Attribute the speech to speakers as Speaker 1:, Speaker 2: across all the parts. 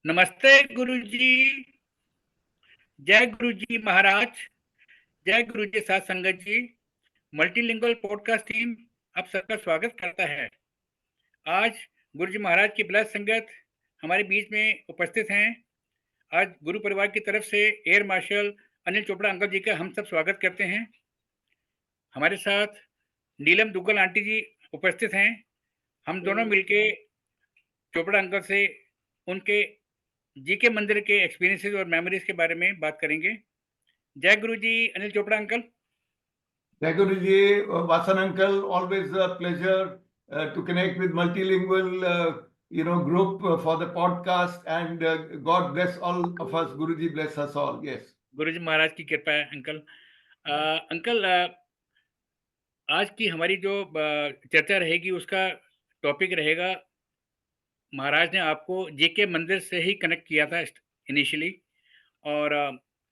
Speaker 1: नमस्ते गुरुजी। जय गुरुजी महाराज। जय गुरुजी साथ संगत जी। मल्टीलिंगुअल पॉडकास्ट टीम आप सबका स्वागत करता है। आज गुरुजी महाराज की बिलास संगत हमारे बीच में उपस्थित हैं। आज गुरु परिवार की तरफ से air marshal Anil Chopra uncle ji का हम सब स्वागत करते हैं। हमारे साथ नीलम दुग्गल आंटी जी उपस्थित हैं। हम दोनों मिलके चोपड़ा अंकल से उनके जीके मंदिर के एक्सपीरियंसेस और मेमोरीज के बारे में बात करेंगे। जय Guru ji Anil Chopra uncle.
Speaker 2: Jai Guruji, Vasan uncle, always a pleasure to connect with multilingual, group for the podcast. And God bless all of us. Guruji bless us all. Yes.
Speaker 1: गुरु जी महाराज की कृपा है अंकल। अंकल, आज की हमारी जो चर्चा रहेगी उसका टॉपिक रहेगा, महाराज ने आपको जेके मंदिर से ही कनेक्ट किया था इनिशियली। और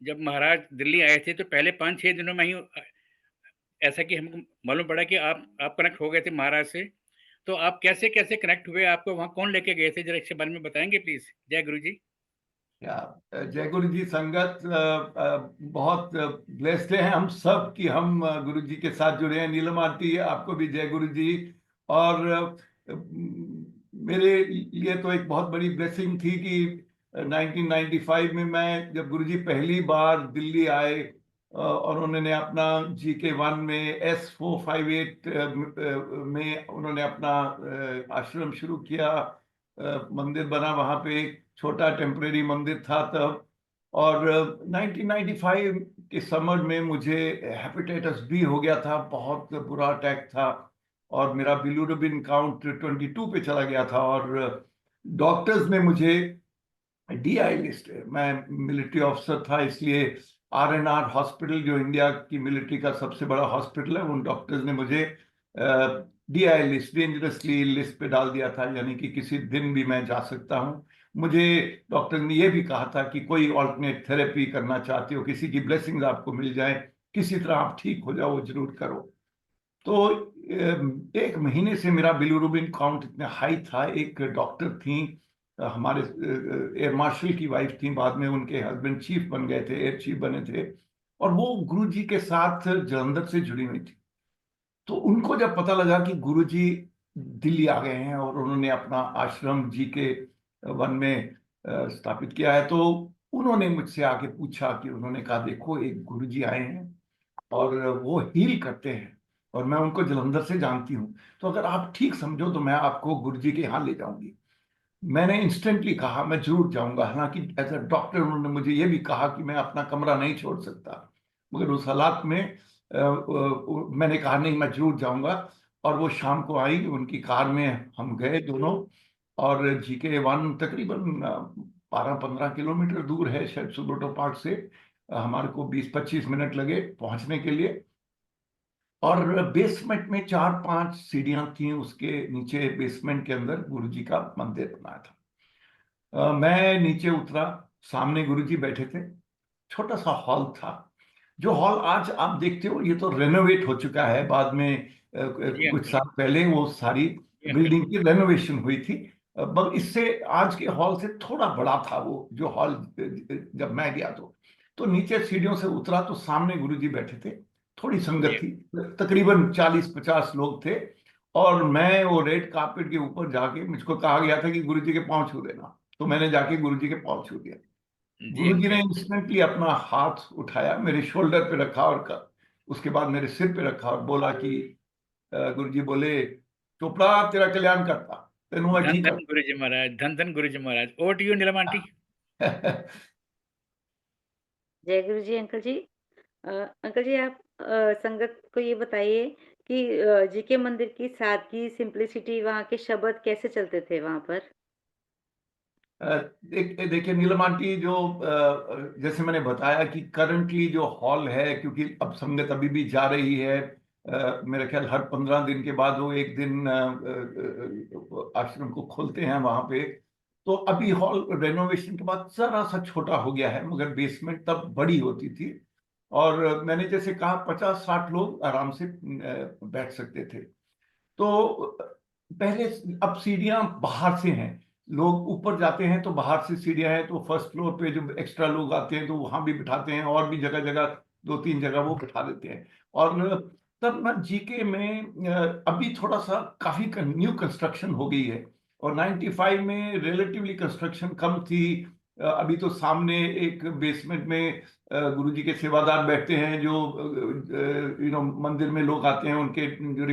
Speaker 1: जब महाराज दिल्ली आए थे तो पहले 5-6 दिनों में ही ऐसा कि हमको मालूम पड़ा कि आप कनेक्ट हो गए थे महाराज से। तो आप कैसे कैसे कनेक्ट हुए, आपको वहाँ कौन लेके गए थे, जरा इसके बारे में बताएंगे प्लीज। जय गुरु जी।
Speaker 2: जय गुरु जी संगत, बहुत ब्लेस्ड हैं हम सब कि हम गुरु जी के साथ जुड़े हैं। नीलम आंटी, आपको भी जय गुरु जी। और मेरे लिए तो एक बहुत बड़ी ब्लेसिंग थी कि 1995 में मैं जब गुरु जी पहली बार दिल्ली आए और उन्होंने अपना GK1 में S458 में उन्होंने अपना आश्रम शुरू किया। मंदिर बना वहां पे, छोटा टेम्परेरी मंदिर था तब। और 1995 के समर में मुझे हेपेटाइटिस बी हो गया था, बहुत बुरा अटैक था और मेरा बिलिरुबिन काउंट 22 पे चला गया था। और डॉक्टर्स ने मुझे DI लिस्ट, मैं मिलिट्री ऑफिसर था इसलिए RNR हॉस्पिटल, जो इंडिया की मिलिट्री का सबसे बड़ा हॉस्पिटल है, उन डॉक्टर्स ने मुझे DI लिस्ट, डेंजरसली लिस्ट पे डाल दिया था, यानी कि किसी दिन भी मैं जा सकता हूँ। मुझे डॉक्टर ने यह भी कहा था कि कोई ऑल्टरनेट थेरेपी करना चाहते हो, किसी की ब्लेसिंग्स आपको मिल जाए, किसी तरह आप ठीक हो जाओ, वो जरूर करो। तो एक महीने से मेरा बिलिरुबिन काउंट इतना हाई था। एक डॉक्टर थी, हमारे एयर मार्शल की वाइफ थी, बाद में उनके हस्बैंड चीफ बन गए थे, एयर चीफ बने थे, और वो गुरुजी के साथ जलंधर से जुड़ी हुई थी। तो उनको जब पता लगा कि गुरुजी दिल्ली आ गए हैं और उन्होंने अपना आश्रम GK1 में स्थापित किया है, तो उन्होंने मुझसे आके पूछा कि उन्होंने कहा देखो एक गुरुजी आए हैं और वो हील करते हैं और मैं उनको जलंधर से जानती हूँ, तो अगर आप ठीक समझो तो मैं आपको गुरुजी के यहाँ ले जाऊंगी। मैंने इंस्टेंटली कहा मैं जरूर जाऊंगा। हालांकि एज अ डॉक्टर उन्होंने मुझे ये भी कहा कि मैं अपना कमरा नहीं छोड़ सकता, मगर उस हालात में मैंने कहा नहीं, मैं जरूर जाऊंगा। और वो शाम को आई, उनकी कार में हम गए दोनों। और GK1 तकरीबन 12-15 किलोमीटर दूर है शायद सुब्रतो पार्क से। हमारे को 20-25 मिनट लगे पहुंचने के लिए। और बेसमेंट में 4-5 सीढ़ियां थी, उसके नीचे बेसमेंट के अंदर गुरुजी का मंदिर बना था। मैं नीचे उतरा, सामने गुरुजी बैठे थे। छोटा सा हॉल था। जो हॉल आज आप देखते हो ये तो रेनोवेट हो चुका है, बाद में
Speaker 1: जी
Speaker 2: कुछ
Speaker 1: अंकल।
Speaker 2: साल पहले वो सारी
Speaker 1: जी अंकल।
Speaker 2: बिल्डिंग की रेनोवेशन हुई थी। मगर इससे आज के हॉल से थोड़ा बड़ा था वो जो हॉल जब मैं गया। तो नीचे सीढ़ियों से उतरा तो सामने गुरुजी बैठे थे। थोड़ी संगत
Speaker 1: जी।
Speaker 2: थी, तकरीबन 40-50 लोग थे। और मैं वो रेड कारपेट के ऊपर जाके, मुझको कहा गया था कि गुरुजी के पांव छू देना, तो मैंने जाके गुरुजी के पांव छू दिया।
Speaker 1: जी
Speaker 2: गुरुजी ने
Speaker 1: अंकल।
Speaker 2: इंस्टेंटली अपना हाथ उठाया, मेरे शोल्डर पे रखा और उसके बाद मेरे सिर पे रखा और बोला कि गुरुजी बोले, चोपड़ा तेरा कल्याण करता, तेनू मैं
Speaker 1: धन
Speaker 2: ठीक
Speaker 1: धन गुरु जी महाराज, धन धन गुरु जी महाराज। Over to you Neelam aunty.
Speaker 2: कर।
Speaker 3: जय गुरु जी अंकल जी। अंकल जी आप संगत को ये बताइए कि जीके मंदिर की सादगी, सिंपलिसिटी, वहाँ के शब्द कैसे चलते थे वहाँ पर?
Speaker 2: देखिए नीलम आंटी, जो जैसे मैंने बताया कि करंटली जो हॉल है, क्योंकि अब संगत अभी भी जा रही है, मेरे ख्याल हर 15 दिन के बाद वो एक दिन आश्रम को खोलते हैं वहां पे। तो अभी हॉल रेनोवेशन के बाद जरा सा छोटा हो गया है, मगर बेसमेंट तब बड़ी होती थी। और मैंने जैसे कहा 50-60 लोग आराम से बैठ सकते थे। तो पहले, अब सीढ़ियां बाहर से हैं, लोग ऊपर जाते हैं तो बाहर से सीढ़ियां हैं, तो फर्स्ट फ्लोर पे जो एक्स्ट्रा लोग आते हैं तो वहां भी बिठाते हैं, और भी जगह जगह 2-3 जगह वो बिठा देते हैं। और तब ना जीके में अभी थोड़ा सा काफी न्यू कंस्ट्रक्शन हो गई है, और 95 में रिलेटिवली कंस्ट्रक्शन कम थी। अभी तो सामने एक बेसमेंट में गुरुजी के सेवादार बैठते हैं, जो मंदिर में लोग आते हैं उनके जो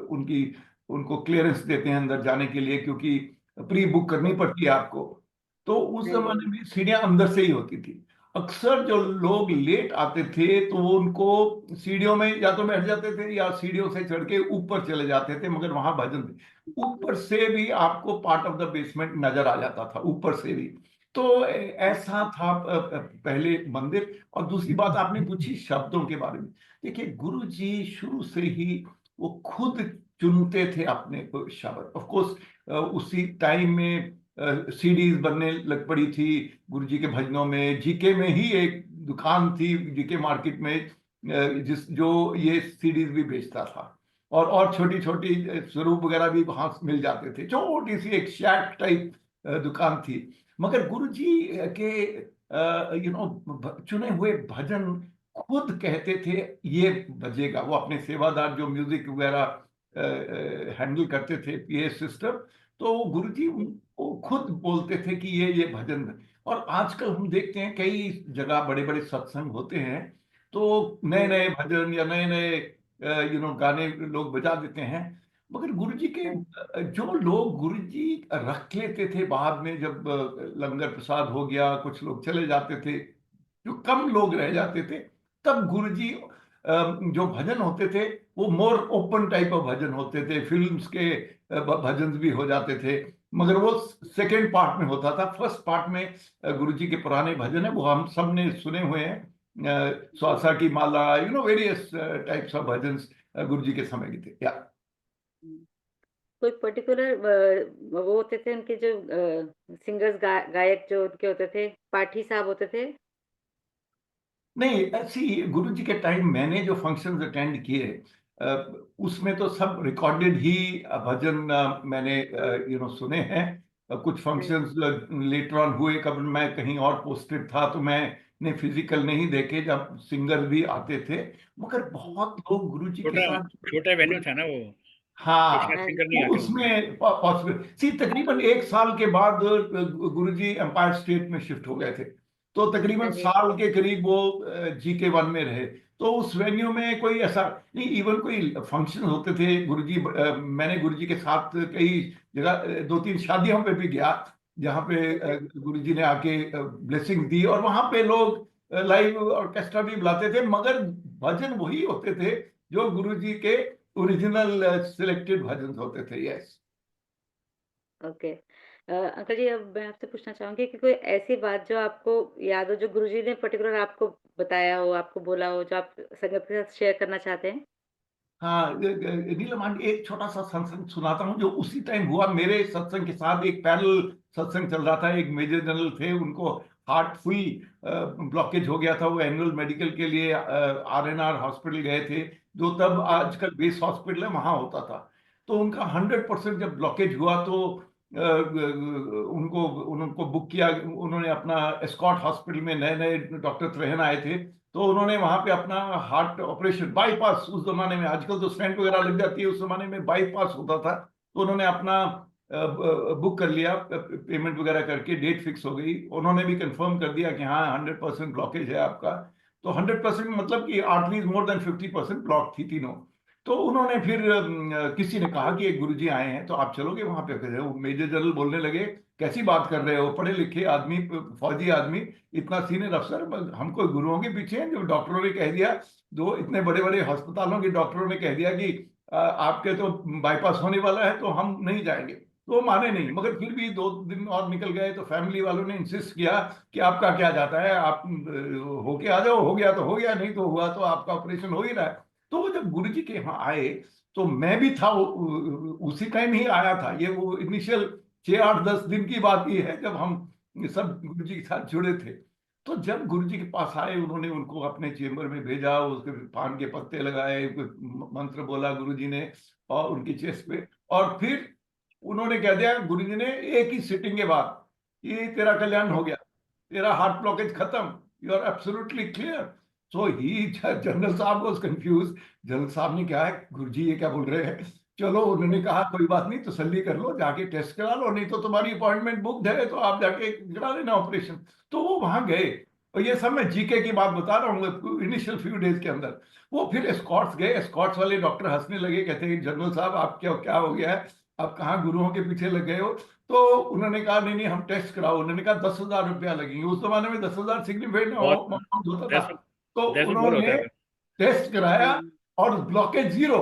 Speaker 2: उनकी उनको क्लियरेंस देते हैं अंदर जाने के लिए, क्योंकि प्री बुक करनी पड़ती है आपको। तो उस
Speaker 3: हाँ
Speaker 2: जमाने
Speaker 3: जी।
Speaker 2: में सीढ़ियां अंदर से ही होती थी। अक्सर जो लोग लेट आते थे तो वो उनको सीढ़ियों में या तो बैठ जाते थे या सीढ़ियों से चढ़ के ऊपर चले जाते थे, मगर वहां भजन थे। ऊपर से भी आपको पार्ट ऑफ द बेसमेंट नजर आ जाता था, ऊपर से भी। तो ऐसा था पहले मंदिर। और दूसरी बात आपने पूछी शब्दों के बारे में। देखिए, गुरु जी शुरू से ही वो खुद चुनते थे अपने शब्द। ऑफ कोर्स उसी टाइम में सीडीज बनने लग पड़ी थी गुरुजी के भजनों में। जीके में ही एक दुकान थी जीके मार्केट में, जिस जो ये सीडीज भी बेचता था, और छोटी छोटी स्वरूप वगैरह भी वहां मिल जाते थे। छोटी सी एक शैक टाइप दुकान थी। मगर गुरुजी के चुने हुए भजन खुद कहते थे ये बजेगा। वो अपने सेवादार जो म्यूजिक वगैरह हैंडल करते थे, पीए सिस्टम, तो गुरुजी वो खुद बोलते थे कि ये भजन है। और आजकल हम देखते हैं कई जगह बड़े बड़े सत्संग होते हैं, तो नए
Speaker 3: हम्म।
Speaker 2: नए भजन या नए नए गाने लोग बजा देते हैं। मगर गुरुजी के
Speaker 3: हाँ।
Speaker 2: जो लोग गुरुजी रख लेते थे बाद में, जब लंगर प्रसाद हो गया, कुछ लोग चले जाते थे, जो कम लोग रह जाते थे, तब गुरुजी जो भजन होते थे वो मोर ओपन टाइप ऑफ भजन होते थे। फिल्म्स के भजन भी हो जाते थे, मगर वो सेकेंड पार्ट में होता था। फर्स्ट पार्ट में गुरुजी के पुराने भजन है, वो हम सब ने सुने हुए हैं। स्वासा की माला, वेरियस टाइप्स ऑफ भजन गुरुजी के समय के थे। या
Speaker 3: कोई पर्टिकुलर वो होते थे उनके जो सिंगर्स गायक जो उनके होते थे, पाठी साहब होते थे?
Speaker 2: नहीं, ऐसी गुरु जी के टाइम मैंने जो फंक्शंस अटेंड किए, अ, उसमें तो सब रिकॉर्डेड ही भजन मैंने सुने हैं। कुछ
Speaker 3: हाँ जी।
Speaker 2: फंक्शंस लेटर ऑन हुए, कब मैं कहीं और पोस्टेड था तो मैंने फिजिकल नहीं देखे जब सिंगर भी आते थे। मगर
Speaker 3: हुँ।
Speaker 2: बहुत लोग गुरु जी के
Speaker 1: छोटा
Speaker 2: साथ।
Speaker 1: छोटा वेन्यू था ना वो, तो
Speaker 2: हाँ,
Speaker 1: शायद
Speaker 3: हाँ
Speaker 1: सिंगर
Speaker 3: जी।
Speaker 1: नहीं
Speaker 2: वो
Speaker 1: आते होंगे।
Speaker 2: उसमें पॉसिबल सी तकरीबन 1 साल के बाद गुरुजी एम्पायर स्टेट में शिफ्ट हो गए थे। तो
Speaker 3: हाँ
Speaker 2: तकरीबन
Speaker 3: जी।
Speaker 2: साल के करीब वो GK1 में रहे। तो उस वेन्यू में कोई ऐसा नहीं, इवन कोई फंक्शन होते थे गुरुजी, मैंने गुरुजी के साथ कई जगह 2-3 शादियों पे भी गया, जहाँ पे
Speaker 3: ओके।
Speaker 2: गुरुजी ने आके ब्लेसिंग दी, और वहां पे लोग लाइव ऑर्केस्ट्रा भी बुलाते थे, मगर भजन वही होते थे जो गुरुजी के ओरिजिनल सिलेक्टेड भजन होते थे। यस।
Speaker 3: ओके। अंकल जी, अब मैं आपसे पूछना चाहूँगी कि कोई ऐसी बात जो आपको याद हो, जो गुरुजी ने पर्टिकुलर आपको बताया हो, आपको बोला हो, जो आप संगत के साथ शेयर करना चाहते हैं?
Speaker 2: हाँ, नीलम आंटी, एक छोटा सा सत्संग सुनाता हूँ जो उसी टाइम हुआ मेरे सत्संग के साथ। एक पैरेलल सत्संग चल रहा था। एक मेजर जनरल थे, उनको हार्ट फुल ब्लॉकेज हो गया था। वो एनुअल मेडिकल के लिए RNR हॉस्पिटल गए थे, जो तब
Speaker 3: हाँ जी।
Speaker 2: आजकल बेस हॉस्पिटल है, वहां होता था। तो उनका 100% जब ब्लॉकेज हुआ तो उनको उनको बुक किया। उन्होंने अपना एस्कॉट हॉस्पिटल में नए नए डॉक्टर रहन आए थे, तो उन्होंने वहां पे अपना हार्ट ऑपरेशन, बाईपास, उस जमाने में, आजकल तो स्टेंट वगैरह लग जाती है, उस जमाने में बाईपास होता था। तो उन्होंने अपना बुक कर लिया, पेमेंट वगैरह करके, डेट फिक्स हो गई। उन्होंने भी कंफर्म कर दिया कि हाँ 100% ब्लॉकेज है आपका। तो 100% मतलब कि आर्टरीज मोर देन 50% ब्लॉक थी तीनों। तो उन्होंने फिर किसी ने कहा कि एक गुरुजी आए हैं, तो आप चलोगे वहां पे? वो मेजर जनरल बोलने लगे, कैसी बात कर रहे हो, पढ़े लिखे आदमी, फौजी आदमी, इतना सीनियर अफसर, हम कोई गुरुओं के पीछे हैं? जो डॉक्टरों ने कह दिया, दो इतने बड़े बड़े अस्पतालों के डॉक्टरों ने कह दिया कि आपके तो बाईपास होने वाला है, तो हम नहीं जाएंगे। तो वो माने नहीं। मगर फिर भी 2 दिन और निकल गए, तो फैमिली वालों ने इंसिस्ट किया कि आपका क्या जाता है, आप होके आ जाओ, हो गया तो हो गया, नहीं तो हुआ तो आपका ऑपरेशन हो ही रहा है। तो वो जब गुरु जी के यहाँ आए, तो मैं भी था, उसी टाइम ही आया था। ये वो इनिशियल 6-8-10 दिन की बात ही है जब हम सब गुरु जी के साथ जुड़े थे। तो जब गुरु जी के पास आए, उन्होंने उनको अपने चेम्बर में भेजा, उसके पान के पत्ते लगाए, कोई मंत्र बोला गुरु जी ने और उनकी चेस्ट पे। और फिर उन्होंने कह दिया गुरुजी ने एक ही सिटिंग के बाद कि तेरा कल्याण हो गया, तेरा हार्ट ब्लॉकेज खत्म, you are absolutely clear. So he general साहब वाज कंफ्यूज। जनरल साहब ने कहा है गुरुजी ये क्या बोल रहे हैं। चलो उन्होंने कहा कोई बात नहीं, तसल्ली कर लो, जाके टेस्ट करा लो, नहीं तो तुम्हारी अपॉइंटमेंट बुक्ड है तो आप जाके करा लेना ऑपरेशन। तो वो वहां गए, और ये सब मैं जीके की बात बता रहा हूँ इनिशियल फ्यू डेज के अंदर। वो फिर एस्कॉर्ट्स गए, एस्कॉर्ट्स वाले डॉक्टर हंसने लगे, कहते हैं जनरल साहब आप क्या क्या हो गया है, आप कहाँ गुरुओं के पीछे लग गए हो। तो उन्होंने कहा नहीं नहीं हम टेस्ट कराओ। उन्होंने कहा 10,000 रुपया लगेंगे, उस जमाने में 10,000 सिग्निफिकेंट
Speaker 1: बहुत
Speaker 2: अमाउंट होता था।
Speaker 1: 10
Speaker 2: तो
Speaker 1: 10 में बहुत
Speaker 2: उन्होंने
Speaker 1: होता था।
Speaker 2: टेस्ट कराया
Speaker 3: हुँ,
Speaker 2: और ब्लॉकेज जीरो।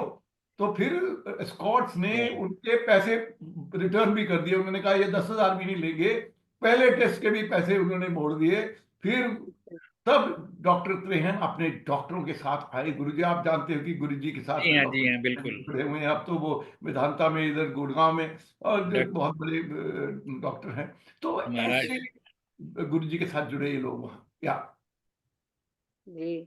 Speaker 2: तो फिर स्कॉट्स ने
Speaker 1: हाँ,
Speaker 2: उनके पैसे रिटर्न भी कर दिए। उन्होंने कहा ये 10,000 भी नहीं लेंगे, पहले टेस्ट के भी पैसे उन्होंने मोड़ दिए। फिर
Speaker 3: अच्छा।
Speaker 2: तब डॉक्टर त्रेहन अपने डॉक्टरों के साथ आए। गुरुजी आप जानते हो कि गुरुजी के साथ
Speaker 1: जी हाँ, जी
Speaker 2: डॉक्टर
Speaker 1: हाँ, बिल्कुल।
Speaker 2: जुड़े हुए हैं, अब तो वो वेदांता में इधर गुड़गांव में, और जो
Speaker 1: डॉक्टर
Speaker 2: बहुत बड़े डॉक्टर हैं। तो
Speaker 1: महाराज।
Speaker 2: ऐसे गुरुजी के साथ जुड़े ये लोग वहाँ या
Speaker 3: जी।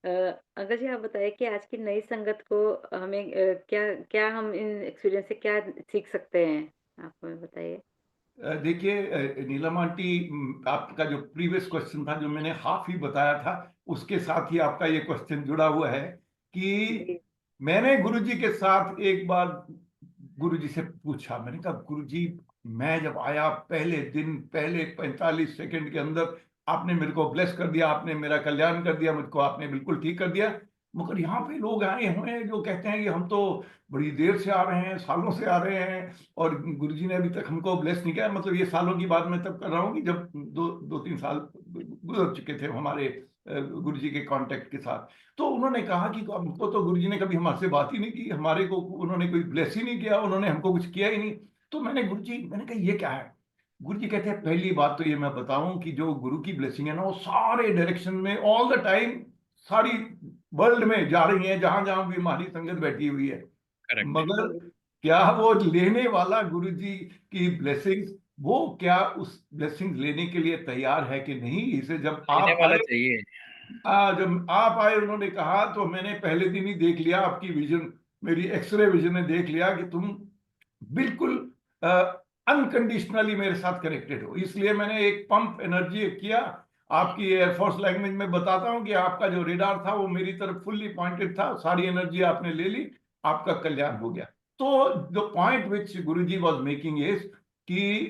Speaker 3: अ, अंकल जी आप बताइए कि आज की नई संगत को हमें क्या क्या हम इन एक्सपीरियंस से क्या सीख सकते हैं? आप हमें बताइए।
Speaker 2: देखिए नीलम आंटी, आपका जो प्रीवियस क्वेश्चन था जो मैंने हाफ ही बताया था, उसके साथ ही आपका ये क्वेश्चन जुड़ा हुआ है कि
Speaker 3: जी,
Speaker 2: मैंने गुरुजी के साथ एक बार गुरुजी से पूछा। मैंने कहा गुरुजी मैं जब आया पहले दिन, पहले 45 सेकंड के अंदर आपने मेरे को ब्लेस कर दिया, आपने मेरा कल्याण कर दिया, मुझको आपने बिल्कुल ठीक कर दिया। मगर यहाँ पे लोग आए हुए हैं जो कहते हैं कि हम तो बड़ी देर से आ रहे हैं, सालों से आ रहे हैं, और गुरुजी ने अभी तक हमको ब्लेस नहीं किया। मतलब ये सालों की बात मैं तब कर रहा हूँ कि जब दो तीन साल गुजर चुके थे हमारे गुरुजी के कांटेक्ट के साथ। तो उन्होंने कहा कि हमको तो गुरुजी ने कभी हमारे से बात ही नहीं की, हमारे को उन्होंने कोई ब्लेस ही नहीं किया, उन्होंने हमको कुछ किया ही नहीं। तो मैंने कहा ये क्या है। गुरुजी कहते हैं पहली बात तो ये मैं बताऊं कि जो गुरु की ब्लेसिंग है ना, वो सारे डायरेक्शन में ऑल द टाइम सारी वर्ल्ड में जा रही है, जहां जहां भी हमारी संगत बैठी हुई है।
Speaker 1: करेक्ट है।
Speaker 2: मगर
Speaker 3: जी,
Speaker 2: क्या वो लेने वाला गुरुजी की ब्लेसिंग्स, वो क्या उस ब्लेसिंग लेने के लिए तैयार है कि नहीं। इसे जब
Speaker 1: लेने
Speaker 2: आप
Speaker 1: वाला
Speaker 2: आए,
Speaker 1: चाहिए।
Speaker 2: जब आप आए उन्होंने कहा, तो मैंने पहले दिन ही देख लिया आपकी विजन, मेरी एक्सरे विजन ने देख लिया कि तुम बिल्कुल अनकंडीशनली मेरे साथ कनेक्टेड हो। इसलिए मैंने एक पंप एनर्जी किया। आपकी एयरफोर्स लैंग्वेज में बताता हूं कि आपका जो रेडार था वो मेरी तरफ फुल्ली पॉइंटेड था, सारी एनर्जी आपने ले ली, आपका कल्याण हो गया। तो the point which Guruji was making is कि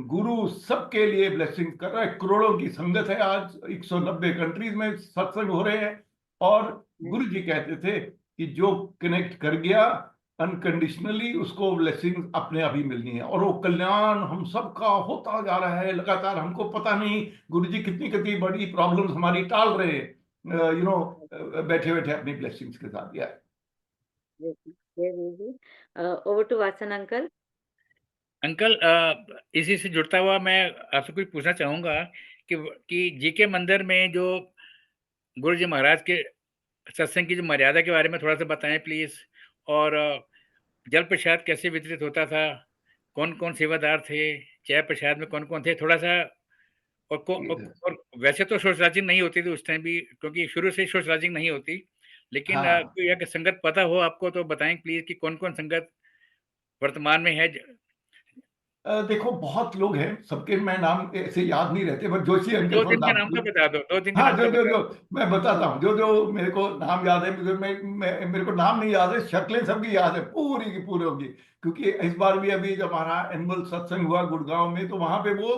Speaker 2: गुरु सबके लिए ब्लेसिंग कर रहा है। करोड़ों की संगत है आज, 190 कंट्रीज में सत्संग हो रहे हैं। और
Speaker 3: हुँ,
Speaker 2: गुरु जी कहते थे कि जो कनेक्ट कर गया अनकंडीशनली, उसको ब्लेसिंग अपने आप ही मिलनी है, और वो कल्याण हम सबका होता जा रहा है लगातार। हमको पता नहीं गुरु जी कितनी कितनी बड़ी प्रॉब्लम्स हमारी टाल रहे हैं, बैठे बैठे अपनी ब्लेसिंग्स के साथ। या
Speaker 3: जी, जी, जी, जी। Over to Vasan uncle.
Speaker 1: Uncle, इसी से जुड़ता हुआ मैं आपसे कुछ पूछना चाहूँगा कि जीके मंदिर में जो गुरु जी महाराज के सत्संग की जो मर्यादा के बारे में थोड़ा-सा बताएँ प्लीज़? और जल प्रसाद कैसे वितरित होता था? कौन-कौन सेवादार थे? चाय प्रसाद में कौन-कौन थे? थोड़ा-सा। और वैसे तो सोशलाइज़िंग नहीं होती थी उस टाइम भी, क्योंकि शुरू से ही सोशलाइज़िंग नहीं होती। लेकिन
Speaker 2: हाँ,
Speaker 1: कोई अगर संगत पता हो आपको तो बताएँ प्लीज़ कि कौन-कौन संगत वर्तमान में है?
Speaker 2: देखो बहुत लोग हैं, सबके मैं नाम ऐसे याद नहीं रहते, बट जोशी अंकल
Speaker 1: 2
Speaker 2: फॉर
Speaker 1: दिन के नाम तो
Speaker 2: एग्जाम्पल।
Speaker 1: बता दो, 2 दिन के
Speaker 2: हाँ,
Speaker 1: नाम
Speaker 2: जो
Speaker 1: तो
Speaker 2: जो
Speaker 1: बता
Speaker 2: जो
Speaker 1: दो।
Speaker 2: मैं बताता हूँ, जो जो मेरे को नाम याद है, मेरे को नाम नहीं याद है, शक्लें सबकी याद है पूरी की पूरी होगी। क्योंकि इस बार भी अभी जब हमारा एनुअल सत्संग हुआ गुड़गांव में, तो वहां पे वो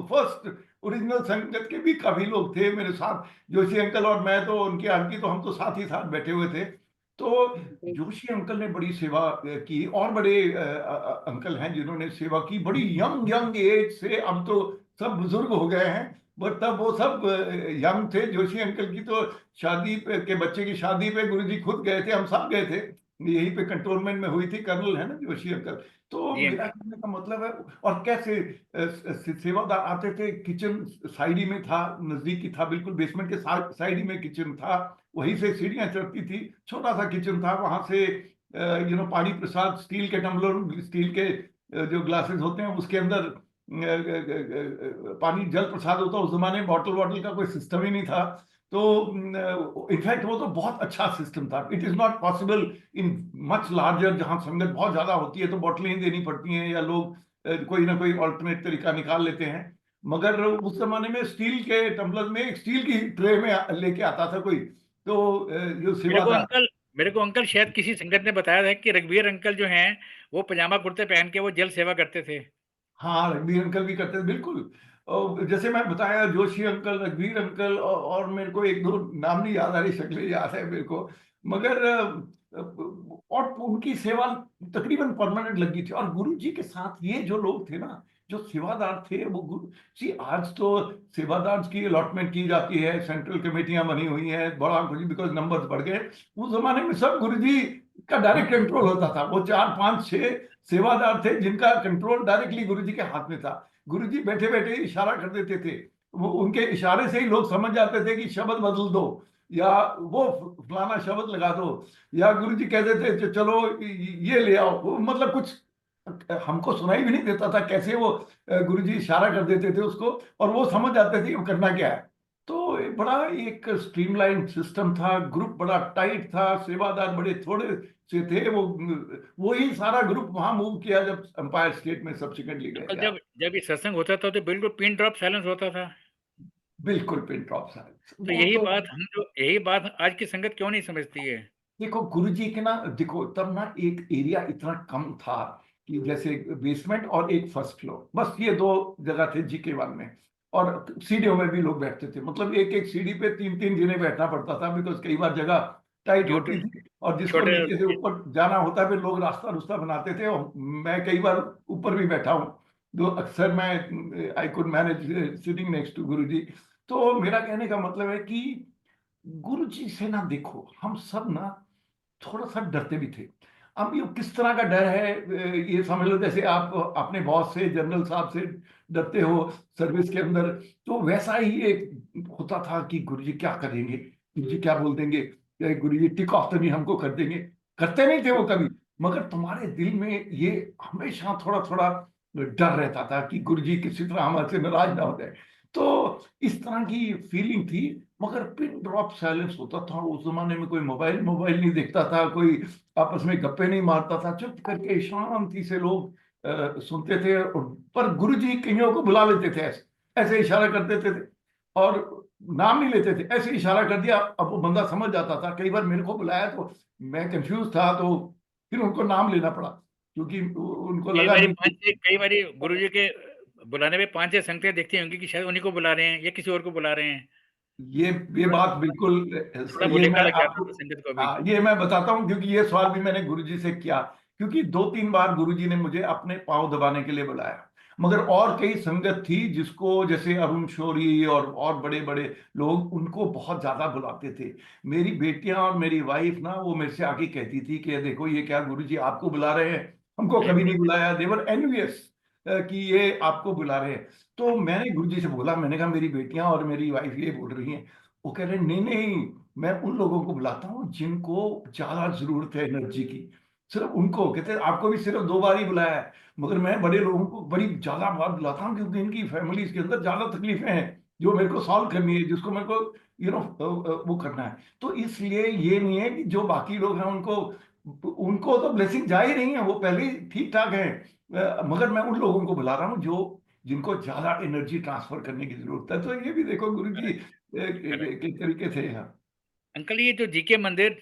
Speaker 2: फर्स्ट ओरिजिनल संगत के भी काफी लोग थे मेरे साथ। जोशी अंकल और मैं तो, उनकी आंटी तो, हम तो साथ ही साथ बैठे हुए थे। तो
Speaker 3: जी,
Speaker 2: जोशी अंकल ने बड़ी सेवा की, और बड़े अंकल हैं जिन्होंने सेवा की बड़ी यंग यंग एज से। अब तो सब बुजुर्ग हो गए हैं, बट तब वो सब यंग थे। जोशी अंकल की तो के बच्चे की शादी पे गुरुजी खुद गए थे, हम सब गए थे, यहीं पे कंटोनमेंट में हुई थी। कर्नल है ना जोशी अंकल। तो
Speaker 1: जी
Speaker 2: मेरा
Speaker 1: अंकल।
Speaker 2: कहने का मतलब है, और कैसे सेवादार आते थे। किचन साइड ही में था, नजदीक ही था, बिल्कुल बेसमेंट के साइड ही में किचन था, वहीं से सीढ़ियां चढ़ती थी, छोटा सा किचन था। वहां से पानी प्रसाद स्टील के टम्बलर, स्टील के जो ग्लासेस होते हैं उसके अंदर पानी जल प्रसाद होता। उस जमाने में बॉटल वॉटल का कोई सिस्टम ही नहीं था। तो इनफैक्ट वो तो बहुत अच्छा सिस्टम था। It is not possible in much larger, जहां संगत बहुत ज्यादा होती है तो बोतलें ही देनी पड़ती हैं या लोग कोई ना कोई ऑल्टरनेट तरीका निकाल लेते हैं। मगर उस जमाने में स्टील के टम्बलर में, एक स्टील की ट्रे में लेके आता था कोई, तो जो
Speaker 1: मेरे को
Speaker 2: सेवादार।
Speaker 1: अंकल मेरे को अंकल शायद किसी संगत ने बताया था कि रघुवीर अंकल जो हैं वो पजामा कुर्ते पहन के वो जल सेवा करते थे।
Speaker 2: हाँ, रघुवीर अंकल भी करते थे बिल्कुल। और जैसे मैं बताया, जोशी अंकल, रघुवीर अंकल, और मेरे को एक दो नाम नहीं याद आ रही, शक्लें याद है मेरे को, मगर और उनकी सेवा तकरीबन परमानेंट लगी थी। और गुरु जी के साथ ये जो लोग थे ना, जो सेवादार थे, वो गुरु जी, आज तो सेवादार की अलॉटमेंट की जाती है, सेंट्रल कमेटियां बनी हुई हैं, बड़ा कुछ, बिकॉज नंबर्स बढ़ गए। उस जमाने में सब गुरु जी का डायरेक्ट कंट्रोल होता था। वो 4 5 6 सेवादार थे जिनका कंट्रोल डायरेक्टली गुरुजी के हाथ में था। गुरुजी बैठे बैठे इशारा कर देते थे, वो उनके इशारे से ही लोग समझ जाते थे कि शब्द बदल दो, या वो फलाना शब्द लगा दो, या गुरुजी कह देते थे चलो ये ले आओ। वो मतलब कुछ हमको सुनाई भी नहीं देता था कैसे वो गुरुजी इशारा कर देते थे उसको, और वो समझ जाते थे वो करना क्या है। तो बड़ा एक स्ट्रीमलाइन सिस्टम था, ग्रुप बड़ा टाइट था, सेवादार बड़े थोड़े से थे। वो ही सारा ग्रुप वहां मूव किया जब एम्पायर स्टेट में सब्सिक्वेंटली
Speaker 1: अंकल
Speaker 2: गए।
Speaker 1: जब जब ये सत्संग होता था तो बिल्कुल पिन ड्रॉप साइलेंस होता था।
Speaker 2: बिल्कुल पिन ड्रॉप साइलेंस,
Speaker 1: तो
Speaker 2: वो तो।
Speaker 1: यही बात आज की संगत क्यों नहीं समझती है?
Speaker 2: देखो गुरुजी के ना, देखो तब ना एक एरिया इतना कम था कि जैसे बेसमेंट और एक फर्स्ट फ्लोर, बस ये दो जगह थे GK1 में। और सीढ़ियों में भी लोग बैठते थे, मतलब एक एक सीढ़ी पे 3 3 जने बैठना पड़ता था, बिकॉज कई बार जगह टाइट
Speaker 1: ड्यू टू
Speaker 2: होती थी और जिसको
Speaker 1: छोटे
Speaker 2: नीचे से ऊपर जाना होता फिर लोग रास्ता रुस्ता बनाते थे। और मैं कई बार ऊपर भी बैठा हूँ, तो अक्सर मैं I could manage sitting next to Guruji. तो मेरा कहने का मतलब है कि गुरु जी से ना, देखो हम सब ना थोड़ा सा डरते भी थे। अब ये किस तरह का डर है, ये समझ लो जैसे आप अपने बॉस से, जनरल साहब से डरते हो सर्विस के अंदर, तो वैसा ही एक होता था कि गुरु जी क्या करेंगे, गुरु जी क्या बोल देंगे, गुरु जी टिक ऑफ तो नहीं हमको कर देंगे। करते नहीं थे वो कभी, मगर तुम्हारे दिल में ये हमेशा थोड़ा थोड़ा डर रहता था कि गुरु जी किसी तरह हमारे से नाराज ना हो जाए। तो इस तरह की फीलिंग थी। मगर पिन ड्रॉप साइलेंस होता था उस जमाने में। कोई मोबाइल मोबाइल नहीं देखता था, कोई आपस में गप्पे नहीं मारता था, चुप करके शांति से लोग सुनते थे। पर गुरुजी कईयों को बुला लेते थे, ऐसे ऐसे इशारा कर देते थे और नाम नहीं लेते थे, ऐसे इशारा कर दिया, अब वो बंदा समझ जाता था। कई बार मेरे को बुलाया तो मैं कंफ्यूज था, तो फिर उनको नाम लेना पड़ा, क्योंकि उनको लगा नहीं कि
Speaker 1: कई बारी गुरुजी के बुलाने में 5 6 संगतें देखती होंगी कि शायद उन्हीं को बुला रहे हैं या किसी और को बुला रहे हैं।
Speaker 2: ये ये
Speaker 1: थोड़ा
Speaker 2: बात बिल्कुल
Speaker 1: थोड़ा
Speaker 2: ये
Speaker 1: भुलेखा
Speaker 2: मैं
Speaker 1: लग जाता
Speaker 2: आपको,
Speaker 1: था संगत को भी।
Speaker 2: हाँ ये मैं बताता हूँ, क्योंकि ये सवाल भी मैंने गुरुजी से किया। क्योंकि 2 3 बार गुरुजी ने मुझे अपने पांव दबाने के लिए बुलाया, मगर और कई संगत थी जिसको, जैसे अरुण शौरी और बड़े बड़े लोग, उनको बहुत ज्यादा बुलाते थे। मेरी बेटियां और मेरी वाइफ ना, वो मेरे से आके कहती थी कि देखो ये क्या गुरुजी आपको बुला रहे हैं, हमको कभी नहीं बुलाया। देवर एनवियस कि ये आपको बुला रहे हैं। तो मैंने गुरुजी से बोला, मैंने कहा मेरी बेटियां और मेरी वाइफ ये बोल रही हैं। वो कह रहे नहीं नहीं, मैं उन लोगों को बुलाता हूँ जिनको ज्यादा जरूरत है एनर्जी की, सिर्फ उनको। कहते हैं आपको भी सिर्फ 2 बार ही बुलाया है, मगर मैं बड़े लोगों को बड़ी ज्यादा बार बुलाता हूँ, क्योंकि इनकी फैमिलीज के अंदर ज्यादा तकलीफें हैं जो मेरे को सॉल्व करनी है, जिसको मेरे को वो करना है। तो इसलिए ये नहीं है कि जो बाकी लोग हैं उनको उनको तो ब्लेसिंग जा ही नहीं है, वो पहले ही ठीक ठाक है। मगर मैं उन लोगों को बुला रहा हूँ जो जिनको ज्यादा एनर्जी ट्रांसफर करने की जरूरत है। तो ये भी देखो गुरु जी
Speaker 1: करेक्ट।
Speaker 2: के तरीके थे। हाँ
Speaker 1: अंकल ये जो जीके मंदिर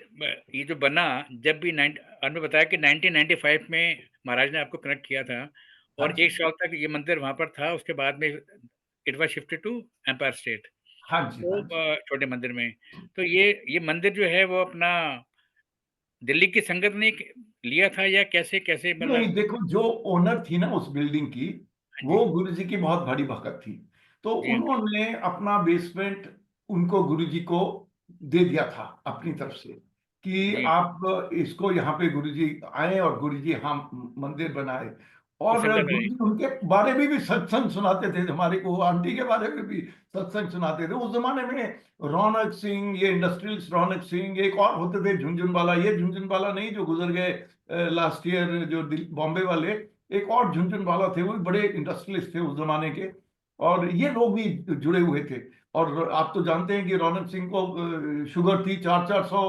Speaker 1: ये जो बना, जब भी आपने बताया कि 1995 में महाराज ने आपको कनेक्ट किया था
Speaker 2: हाँ
Speaker 1: और
Speaker 2: जी,
Speaker 1: 1 साल तक ये मंदिर वहाँ पर था, उसके बाद में it was shifted to Empire State,
Speaker 2: हाँ जी, हाँ
Speaker 1: वो
Speaker 2: जी।
Speaker 1: छोटे मंदिर में। तो ये मंदिर जो है वो अपना दिल्ली की संगत ने लिया था या कैसे
Speaker 2: नहीं,
Speaker 1: मतलब?
Speaker 2: देखो जो ओनर थी ना उस बिल्डिंग की,
Speaker 1: हाँ जी,
Speaker 2: वो गुरुजी की बहुत बड़ी भगत थी। तो
Speaker 1: जी अंकल,
Speaker 2: उन्होंने अपना बेसमेंट उनको गुरुजी को दे दिया था अपनी तरफ से, कि
Speaker 1: जी,
Speaker 2: आप इसको यहाँ पे गुरुजी आए और गुरुजी हम मंदिर बनाए।
Speaker 1: वो
Speaker 2: और
Speaker 1: संगत आए।
Speaker 2: गुरुजी उनके बारे में भी सत्संग सुनाते थे, हमारे को आंटी के बारे में भी सत्संग सुनाते थे। उस जमाने में रौनक सिंह, ये इंडस्ट्रियलिस्ट रौनक सिंह, एक और होते थे झुनझुनवाला, ये झुनझुनवाला नहीं जो गुजर गए लास्ट ईयर, जो बॉम्बे वाले, एक और झुनझुनवाला थे, वो भी बड़े इंडस्ट्रियलिस्ट थे उस जमाने के। और ये लोग भी जुड़े हुए थे। और आप तो जानते हैं कि रौनक सिंह को शुगर थी 400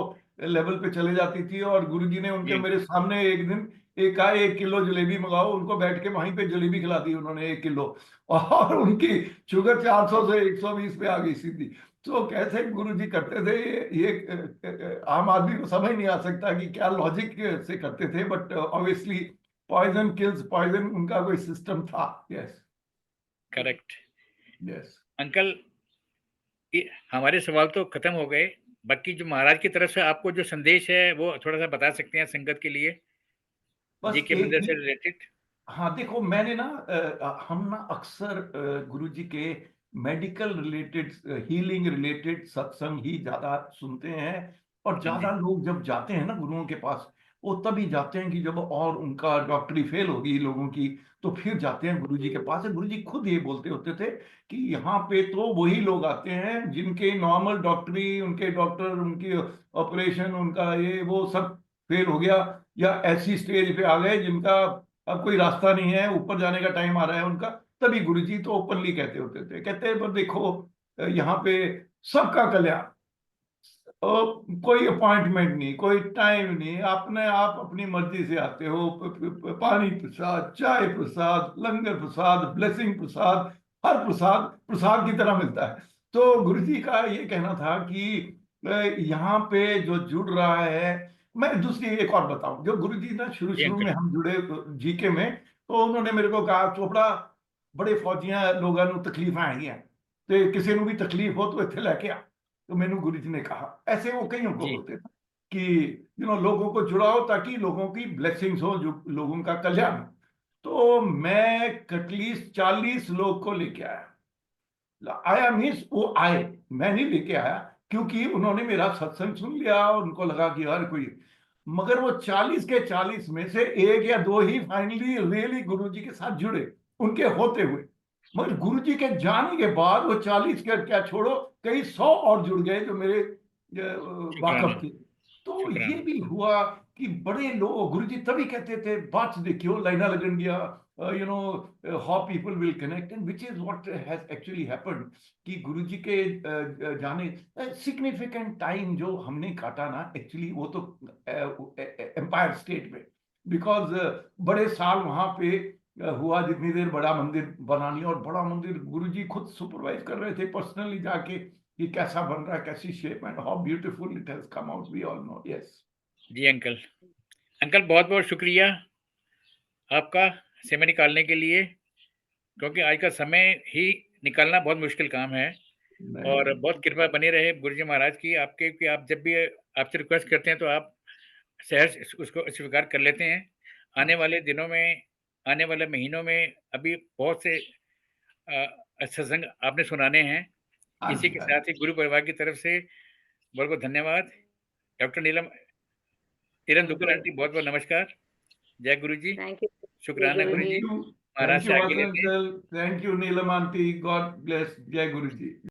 Speaker 2: लेवल पे चले जाती थी, और गुरुजी ने उनके
Speaker 1: जी
Speaker 2: मेरे सामने एक दिन एक किलो जलेबी मंगाओ, उनको बैठ के वहीं पे जलेबी खिला दी उन्होंने 1 किलो, और उनकी शुगर 400 से 120 पे आ गई सीधी। तो कैसे गुरुजी करते थे ये आम आदमी को समझ नहीं आ सकता कि क्या लॉजिक से करते थे, but obviously poison kills poison, उनका कोई सिस्टम था। Yes,
Speaker 1: correct.
Speaker 2: यस।
Speaker 1: अंकल, हमारे सवाल तो खत्म हो गए, बाकी जो महाराज की तरफ से आपको जो संदेश है वो थोड़ा सा बता सकते हैं संगत के लिए, जी
Speaker 2: बस
Speaker 1: के
Speaker 2: एक
Speaker 1: मंदिर
Speaker 2: ही,
Speaker 1: से रिलेटेड?
Speaker 2: हाँ देखो, मैंने ना हम ना अक्सर गुरुजी के मेडिकल रिलेटेड, हीलिंग रिलेटेड सत्संग ही ज्यादा सुनते हैं। और ज्यादा
Speaker 1: जी
Speaker 2: लोग जब जाते हैं ना गुरुओं के पास, वो तभी जाते हैं कि जब और उनका डॉक्टरी फेल होगी लोगों की, तो फिर जाते हैं गुरुजी के पास। गुरुजी खुद ये बोलते होते थे कि यहाँ पे तो वही लोग आते हैं जिनके नॉर्मल डॉक्टरी, उनके डॉक्टर, उनकी ऑपरेशन, उनका ये वो सब फेल हो गया, या ऐसी स्टेज पे आ गए जिनका अब कोई रास्ता नहीं है, ऊपर जाने का टाइम आ रहा है उनका। तभी गुरुजी तो ओपनली कहते होते थे, कहते हैं पर देखो यहाँ पे सबका कल्याण, कोई अपॉइंटमेंट नहीं, कोई टाइम नहीं, अपने आप अपनी मर्जी से आते हो, पानी प्रसाद, चाय प्रसाद, लंगर प्रसाद, ब्लेसिंग प्रसाद, हर प्रसाद प्रसाद की तरह मिलता है। तो गुरुजी का ये कहना था कि यहाँ पे जो जुड़ रहा है, मैं दूसरी एक और बताऊं, जो गुरुजी ना शुरू
Speaker 1: जी
Speaker 2: शुरू में
Speaker 1: अंकल।
Speaker 2: हम जुड़े जीके में, तो उन्होंने मेरे को कहा, चोपड़ा बड़े फौजियां लोगों को तकलीफां हैं, तो किसी को भी तकलीफ हो तो इत्थे लेके आ। तो मैंने गुरु जी ने कहा, ऐसे वो कईयों को
Speaker 1: जी
Speaker 2: बोलते थे कि लोगों को जुड़ाओ ताकि लोगों की ब्लेसिंग्स हो, जो लोगों का कल्याण हो। तो मैं एटलीस्ट 40 लोग को लेके आया। आया मीन्स वो आए, मैं नहीं लेके आया, क्योंकि उन्होंने मेरा सत्संग सुन लिया और उनको लगा कि यार कोई, मगर वो 40 के 40 में से एक या दो ही फाइनली रियली गुरु जी के साथ जुड़े, उनके होते हुए। मगर गुरु जी के जाने के बाद वो 40 के क्या छोड़ो, कई 100 और जुड़ गए जो मेरे
Speaker 1: शुक्राना।
Speaker 2: वाकफ थे। तो ये
Speaker 1: शुक्राना।
Speaker 2: भी हुआ कि बड़े लोग, गुरु जी तभी कहते थे, बात देखियो लाइना लगन गया, how people will connect, and which is what has actually happened, कि गुरु जी के जाने सिग्निफिकेंट टाइम जो हमने काटा ना, एक्चुअली वो तो एम्पायर स्टेट में, बिकॉज बड़े साल वहां पे हुआ, जितनी देर बड़ा मंदिर बना लिया, और बड़ा मंदिर गुरुजी खुद सुपरवाइज कर रहे थे पर्सनली जाके कि कैसा बन रहा है, कैसी shape, and how beautiful it has come out, we all know. Yes,
Speaker 1: जी अंकल। अंकल बहुत बहुत शुक्रिया आपका समय निकालने के लिए, क्योंकि आज का समय ही निकालना बहुत मुश्किल काम है।
Speaker 2: नहीं
Speaker 1: और बहुत
Speaker 2: नहीं,
Speaker 1: कृपा बनी रहे गुरुजी महाराज की आपके, कि आप जब भी आपसे रिक्वेस्ट करते हैं तो आप सहज उसको स्वीकार कर लेते हैं। आने वाले दिनों में, आने वाले महीनों में अभी बहुत से सत्संग आपने सुनाने हैं।
Speaker 2: हाँ
Speaker 1: इसी
Speaker 2: जी,
Speaker 1: के
Speaker 2: हाँ
Speaker 1: साथ ही गुरु परिवार की तरफ से बहुत बहुत धन्यवाद। डॉक्टर नीलम किरण दुग्गल
Speaker 2: जी।
Speaker 1: आंटी, बहुत बहुत नमस्कार। जय गुरु जी।
Speaker 3: थैंक यू
Speaker 1: शुक्राना
Speaker 3: गुरु
Speaker 1: गुरु
Speaker 3: जी।
Speaker 1: जी।
Speaker 2: थैंक
Speaker 1: महाराज
Speaker 2: यू
Speaker 1: से आगे
Speaker 2: वत्स
Speaker 1: लेते हैं।
Speaker 2: Uncle, thank you Neelam aunty, God bless, जय गुरु जी।